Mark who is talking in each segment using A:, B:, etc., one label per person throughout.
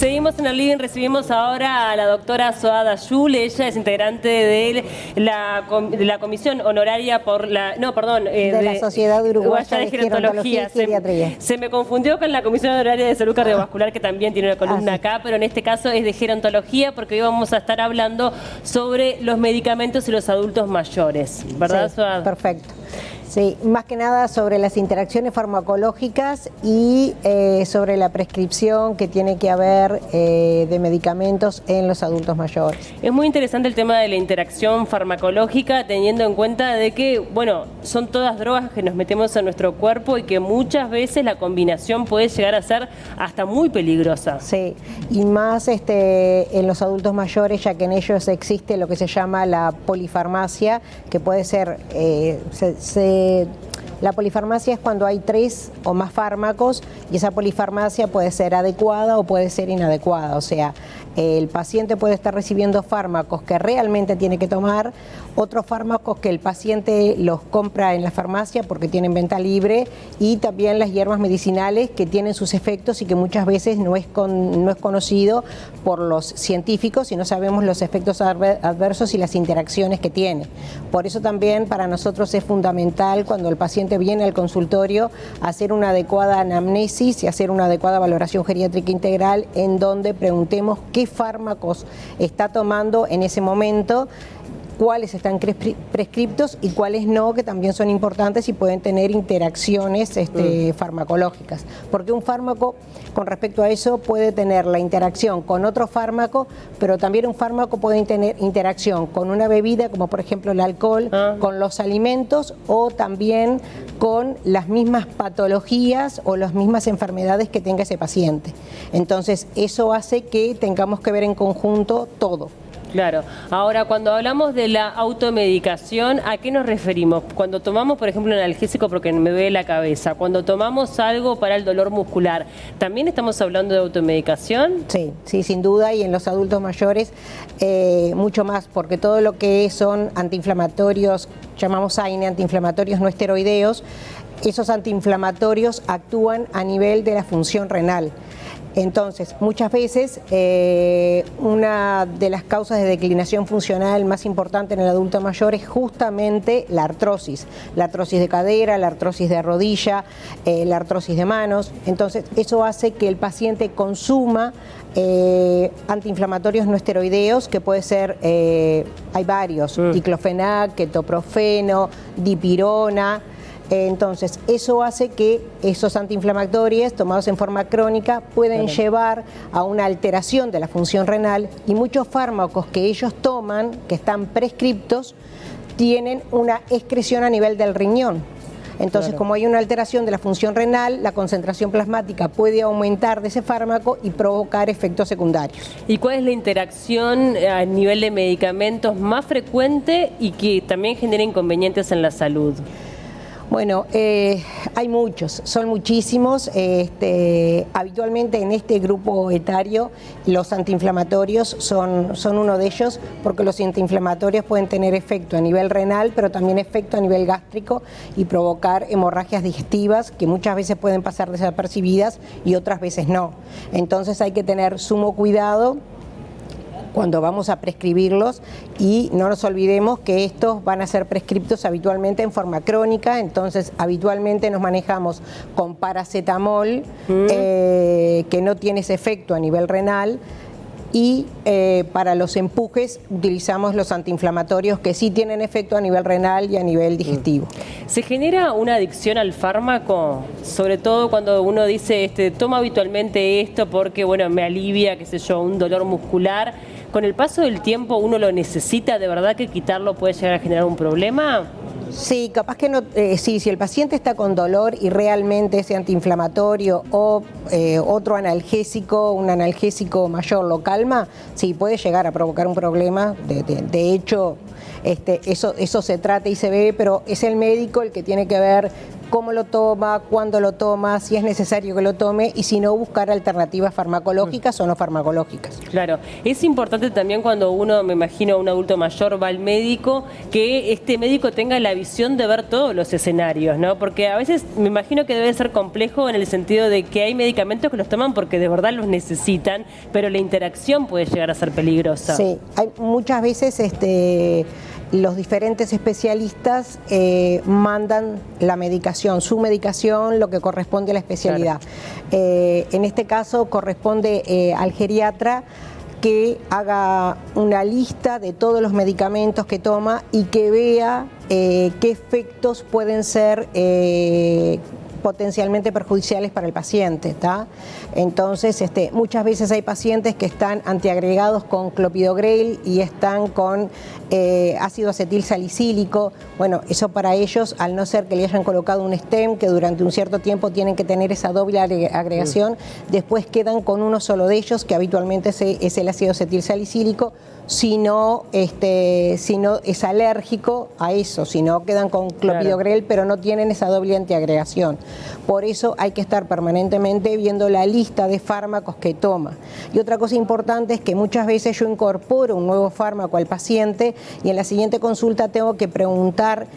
A: Seguimos en el living, recibimos ahora a la doctora Soada Yul. Ella es integrante de la comisión honoraria por la... No, perdón.
B: De la Sociedad Uruguaya de Gerontología y Geriatría.
A: Se me confundió con la comisión honoraria de salud cardiovascular, que también tiene una columna acá, pero en este caso es de gerontología, porque hoy vamos a estar hablando sobre los medicamentos y los adultos mayores. ¿Verdad,
B: sí,
A: Soada?
B: Perfecto. Sí, más que nada sobre las interacciones farmacológicas y sobre la prescripción que tiene que haber de medicamentos en los adultos mayores.
A: Es muy interesante el tema de la interacción farmacológica, teniendo en cuenta de que, bueno, son todas drogas que nos metemos en nuestro cuerpo y que muchas veces la combinación puede llegar a ser hasta muy peligrosa.
B: Sí, y más en los adultos mayores, ya que en ellos existe lo que se llama la polifarmacia, que puede ser... La polifarmacia es cuando hay 3 o más fármacos y esa polifarmacia puede ser adecuada o puede ser inadecuada. O sea, el paciente puede estar recibiendo fármacos que realmente tiene que tomar, otros fármacos que el paciente los compra en la farmacia porque tienen venta libre, y también las hierbas medicinales que tienen sus efectos y que muchas veces no es conocido por los científicos y no sabemos los efectos adversos y las interacciones que tiene. Por eso también para nosotros es fundamental, cuando el paciente viene al consultorio, hacer una adecuada anamnesis y hacer una adecuada valoración geriátrica integral, en donde preguntemos qué fármacos está tomando en ese momento, cuáles están prescriptos y cuáles no, que también son importantes y pueden tener interacciones farmacológicas. Porque un fármaco, con respecto a eso, puede tener la interacción con otro fármaco, pero también un fármaco puede tener interacción con una bebida, como por ejemplo el alcohol, con los alimentos o también con las mismas patologías o las mismas enfermedades que tenga ese paciente. Entonces, eso hace que tengamos que ver en conjunto todo.
A: Claro. Ahora, cuando hablamos de la automedicación, ¿a qué nos referimos? Cuando tomamos, por ejemplo, un analgésico porque me duele la cabeza, cuando tomamos algo para el dolor muscular, ¿también estamos hablando de automedicación?
B: Sí, sí, sin duda, y en los adultos mayores mucho más, porque todo lo que son antiinflamatorios, llamamos AINE, antiinflamatorios no esteroideos, esos antiinflamatorios actúan a nivel de la función renal. Entonces, muchas veces una de las causas de declinación funcional más importante en el adulto mayor es justamente la artrosis de cadera, la artrosis de rodilla, la artrosis de manos. Entonces, eso hace que el paciente consuma antiinflamatorios no esteroideos, que puede ser, hay varios, diclofenac, ketoprofeno, dipirona. Entonces, eso hace que esos antiinflamatorios tomados en forma crónica pueden llevar a una alteración de la función renal, y muchos fármacos que ellos toman, que están prescriptos, tienen una excreción a nivel del riñón. Entonces, como hay una alteración de la función renal, la concentración plasmática puede aumentar de ese fármaco y provocar efectos secundarios.
A: ¿Y cuál es la interacción a nivel de medicamentos más frecuente y que también genera inconvenientes en la salud?
B: Bueno, hay muchos, son muchísimos. Habitualmente en este grupo etario los antiinflamatorios son uno de ellos, porque los antiinflamatorios pueden tener efecto a nivel renal, pero también efecto a nivel gástrico y provocar hemorragias digestivas que muchas veces pueden pasar desapercibidas y otras veces no. Entonces hay que tener sumo cuidado cuando vamos a prescribirlos, y no nos olvidemos que estos van a ser prescriptos habitualmente en forma crónica. Entonces habitualmente nos manejamos con paracetamol, que no tiene ese efecto a nivel renal, y para los empujes utilizamos los antiinflamatorios que sí tienen efecto a nivel renal y a nivel digestivo.
A: ¿Se genera una adicción al fármaco? Sobre todo cuando uno dice, toma habitualmente esto porque, bueno, me alivia, qué sé yo, un dolor muscular. ¿Con el paso del tiempo uno lo necesita? ¿De verdad que quitarlo puede llegar a generar un problema?
B: Sí, capaz que no. Sí, si el paciente está con dolor y realmente ese antiinflamatorio o otro analgésico, un analgésico mayor lo calma, sí, puede llegar a provocar un problema. De hecho, eso se trata y se ve, pero es el médico el que tiene que ver cómo lo toma, cuándo lo toma, si es necesario que lo tome y si no, buscar alternativas farmacológicas o no farmacológicas.
A: Claro, es importante también cuando uno, me imagino, un adulto mayor va al médico, que este médico tenga la visión de ver todos los escenarios, ¿no? Porque a veces me imagino que debe ser complejo en el sentido de que hay medicamentos que los toman porque de verdad los necesitan, pero la interacción puede llegar a ser peligrosa.
B: Sí, hay muchas veces los diferentes especialistas mandan la medicación, su medicación, lo que corresponde a la especialidad. Claro. En este caso corresponde al geriatra que haga una lista de todos los medicamentos que toma y que vea qué efectos pueden ser potencialmente perjudiciales para el paciente, ¿tá? Entonces, muchas veces hay pacientes que están antiagregados con clopidogrel y están con ácido acetil salicílico. Bueno, eso para ellos, al no ser que le hayan colocado un stem, que durante un cierto tiempo tienen que tener esa doble agregación, después quedan con uno solo de ellos, que habitualmente es el ácido acetil salicílico. Si no es alérgico a eso, si no quedan con clopidogrel, claro, pero no tienen esa doble antiagregación. Por eso hay que estar permanentemente viendo la lista de fármacos que toma. Y otra cosa importante es que muchas veces yo incorporo un nuevo fármaco al paciente y en la siguiente consulta tengo que preguntar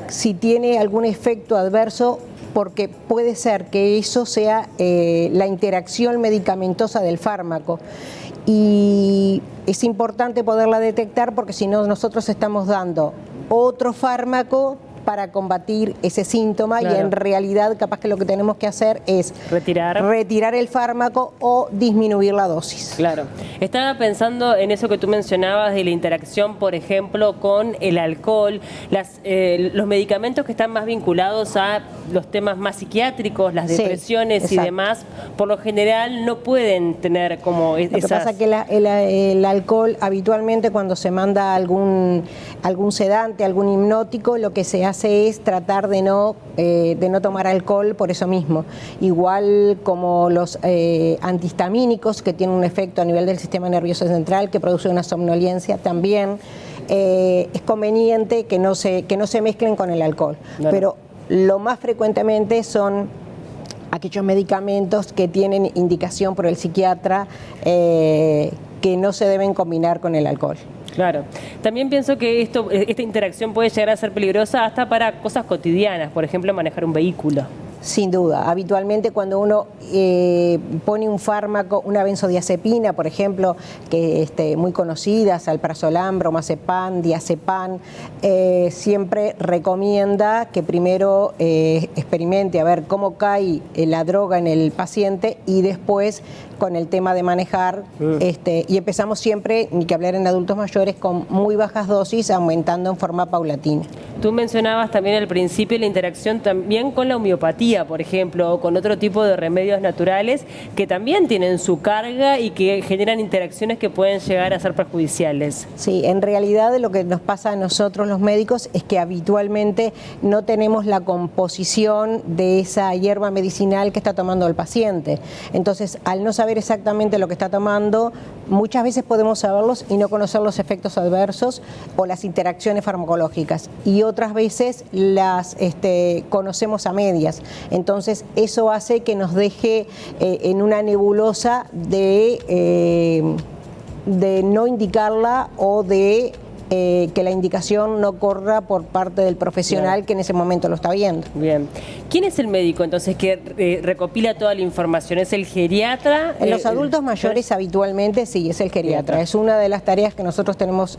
B: si tiene algún efecto adverso, porque puede ser que eso sea la interacción medicamentosa del fármaco. Y es importante poderla detectar porque si no nosotros estamos dando otro fármaco para combatir ese síntoma, claro, y en realidad capaz que lo que tenemos que hacer es retirar el fármaco o disminuir la dosis.
A: Claro. Estaba pensando en eso que tú mencionabas de la interacción, por ejemplo, con el alcohol, los medicamentos que están más vinculados a los temas más psiquiátricos, las depresiones, sí, y demás, por lo general no pueden tener como esas... Lo que pasa es
B: que el alcohol habitualmente cuando se manda algún sedante, algún hipnótico, lo que se hace es tratar de no tomar alcohol por eso mismo. Igual como los antihistamínicos que tienen un efecto a nivel del sistema nervioso central que produce una somnolencia también, es conveniente que no se mezclen con el alcohol. Claro. Pero lo más frecuentemente son aquellos medicamentos que tienen indicación por el psiquiatra que no se deben combinar con el alcohol.
A: Claro. También pienso que esta interacción puede llegar a ser peligrosa hasta para cosas cotidianas, por ejemplo, manejar un vehículo.
B: Sin duda. Habitualmente cuando uno pone un fármaco, una benzodiazepina, por ejemplo, que muy conocidas, alprazolam, bromazepam, diazepam, siempre recomienda que primero experimente a ver cómo cae la droga en el paciente y después con el tema de manejar, y empezamos siempre, ni que hablar en adultos mayores, con muy bajas dosis, aumentando en forma paulatina.
A: Tú mencionabas también al principio la interacción también con la homeopatía, por ejemplo, o con otro tipo de remedios naturales que también tienen su carga y que generan interacciones que pueden llegar a ser perjudiciales.
B: Sí, en realidad lo que nos pasa a nosotros los médicos es que habitualmente no tenemos la composición de esa hierba medicinal que está tomando el paciente. Entonces, al no saber exactamente lo que está tomando, muchas veces podemos saberlos y no conocer los efectos adversos o las interacciones farmacológicas. Y otras veces las conocemos a medias. Entonces eso hace que nos deje en una nebulosa de no indicarla o de que la indicación no corra por parte del profesional, claro, que en ese momento lo está viendo.
A: Bien. ¿Quién es el médico entonces que recopila toda la información? ¿Es el geriatra?
B: En los adultos mayores habitualmente sí, es el geriatra. Es una de las tareas que nosotros tenemos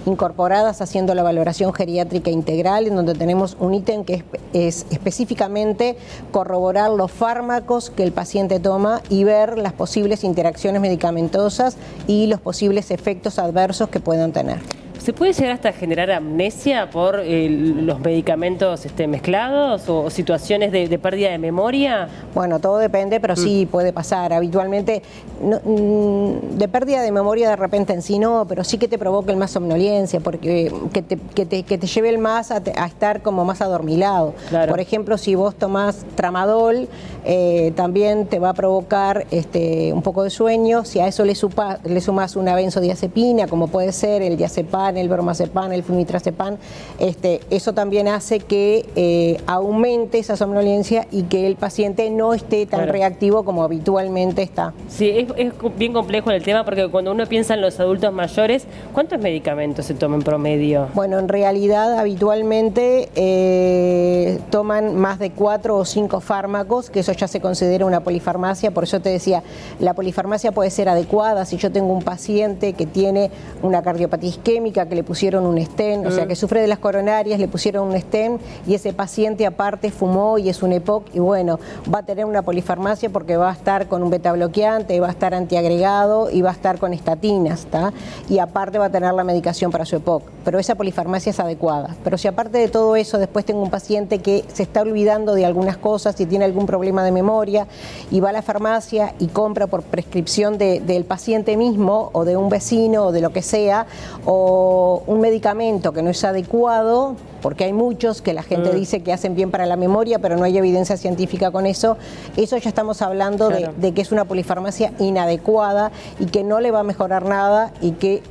B: incorporadas haciendo la valoración geriátrica integral, en donde tenemos un ítem que es específicamente corroborar los fármacos que el paciente toma y ver las posibles interacciones medicamentosas y los posibles efectos adversos que puedan tener.
A: ¿Se puede llegar hasta generar amnesia por los medicamentos mezclados o situaciones de pérdida de memoria?
B: Bueno, todo depende, pero sí puede pasar. Habitualmente, de pérdida de memoria de repente en sí no, pero sí que te provoca el más somnolencia, porque que te lleve el más a estar como más adormilado. Claro. Por ejemplo, si vos tomás tramadol, también te va a provocar un poco de sueño. Si a eso le sumás una benzodiazepina, como puede ser el diazepam, el bromazepam, el flunitrazepam, eso también hace que aumente esa somnolencia y que el paciente no esté tan reactivo como habitualmente está.
A: Sí, es bien complejo el tema porque cuando uno piensa en los adultos mayores, ¿cuántos medicamentos se toman en promedio?
B: Bueno, en realidad habitualmente toman más de 4 o 5 fármacos, que eso ya se considera una polifarmacia. Por eso te decía, la polifarmacia puede ser adecuada si yo tengo un paciente que tiene una cardiopatía isquémica, que le pusieron un stent, o sea, que sufre de las coronarias, le pusieron un stent y ese paciente aparte fumó y es un EPOC y bueno, va a tener una polifarmacia porque va a estar con un beta bloqueante, va a estar antiagregado y va a estar con estatinas, ¿tá? Y aparte va a tener la medicación para su EPOC, pero esa polifarmacia es adecuada. Pero si aparte de todo eso después tengo un paciente que se está olvidando de algunas cosas y tiene algún problema de memoria y va a la farmacia y compra por prescripción del paciente mismo o de un vecino o de lo que sea, o un medicamento que no es adecuado, porque hay muchos que la gente dice que hacen bien para la memoria, pero no hay evidencia científica con eso ya estamos hablando de que es una polifarmacia inadecuada y que no le va a mejorar nada y que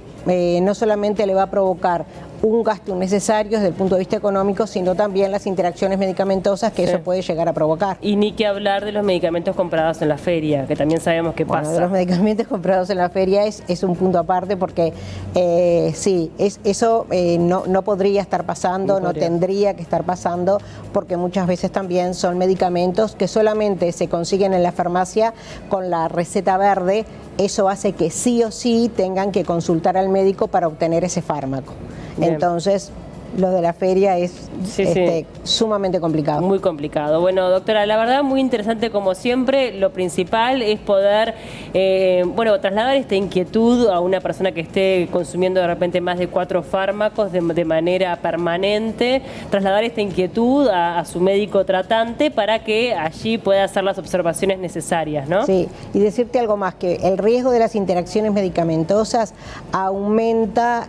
B: no solamente le va a provocar un gasto innecesario desde el punto de vista económico, sino también las interacciones medicamentosas que eso puede llegar a provocar.
A: Y ni que hablar de los medicamentos comprados en la feria, que también sabemos que pasa.
B: De los medicamentos comprados en la feria es un punto aparte porque sí, eso no podría estar pasando, no tendría que estar pasando, porque muchas veces también son medicamentos que solamente se consiguen en la farmacia con la receta verde. Eso hace que sí o sí tengan que consultar al médico para obtener ese fármaco. Bien. Entonces, lo de la feria es sumamente complicado.
A: Muy complicado. Bueno, doctora, la verdad muy interesante como siempre. Lo principal es poder, trasladar esta inquietud a una persona que esté consumiendo de repente más de 4 fármacos de manera permanente, trasladar esta inquietud a su médico tratante para que allí pueda hacer las observaciones necesarias, ¿no?
B: Sí, y decirte algo más, que el riesgo de las interacciones medicamentosas aumenta,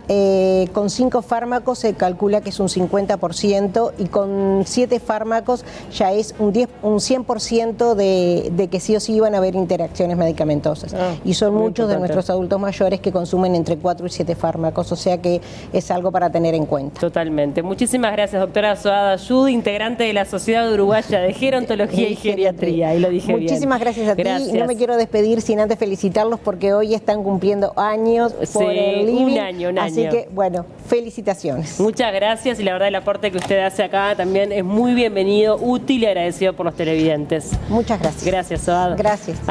B: con 5 fármacos se calcula que es un 50% y con 7 fármacos ya es un 100% de que sí o sí iban a haber interacciones medicamentosas. Y son muchos de nuestros adultos mayores que consumen entre 4 y 7 fármacos, o sea que es algo para tener en cuenta.
A: Totalmente. Muchísimas gracias, doctora Soada Ayud, integrante de la Sociedad Uruguaya de Gerontología y Geriatría. Y lo dije bien.
B: Muchísimas gracias a ti. No me quiero despedir sin antes felicitarlos porque hoy están cumpliendo años por el living.
A: Un año.
B: Así que, bueno, felicitaciones.
A: Muchas gracias y la verdad el aporte que usted hace acá también es muy bienvenido, útil y agradecido por los televidentes.
B: Muchas gracias.
A: Gracias, Soada.
B: Gracias.